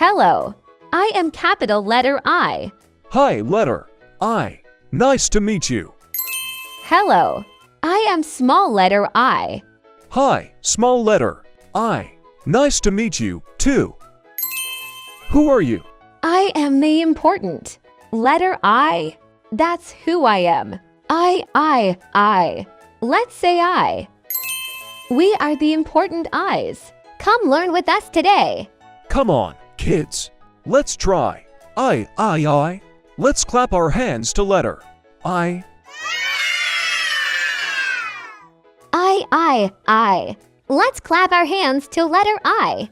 Hello, I am capital letter I. Hi, letter I. Nice to meet you. Hello, I am small letter I. Hi, small letter I. Nice to meet you, too. Who are you? I am the important letter I. That's who I am. I. Let's say I. We are the important eyes. Come learn with us today. Come on, kids. Let's try. I. Let's clap our hands to letter I. I. Let's clap our hands to letter I.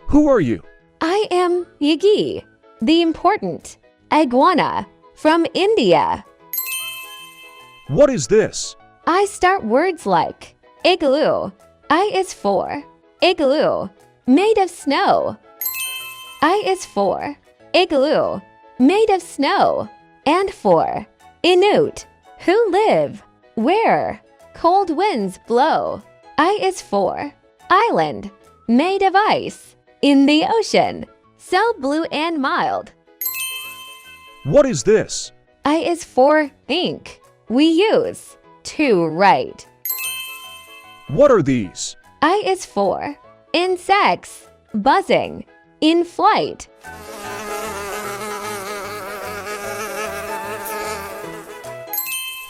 Who are you? I am Yagi, the important iguana from India. What is this? I start words like igloo. I is for igloo, made of snow. I is for igloo, made of snow. And for Inuit, who live where cold winds blow. I is for island, made of ice, in the ocean, so blue and mild. What is this? I is for ink, we use to write. What are these? I is for insects, buzzing, in flight.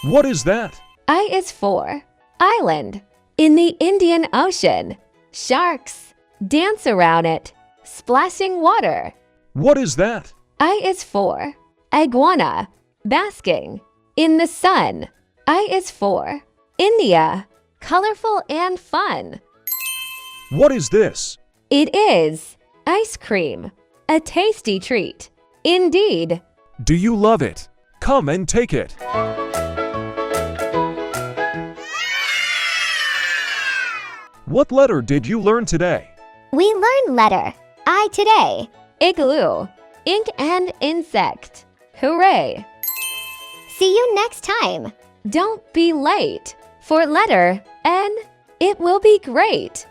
What is that? I is for island, in the Indian Ocean. Sharks dance around it, splashing water. What is that? I is for iguana, basking in the sun. I is for India, colorful and fun. What is this? It is ice cream, a tasty treat. Indeed. Do you love it? Come and take it. What letter did you learn today? We learned letter I today. Igloo, ink and insect. Hooray! See you next time. Don't be late for letter N. It will be great.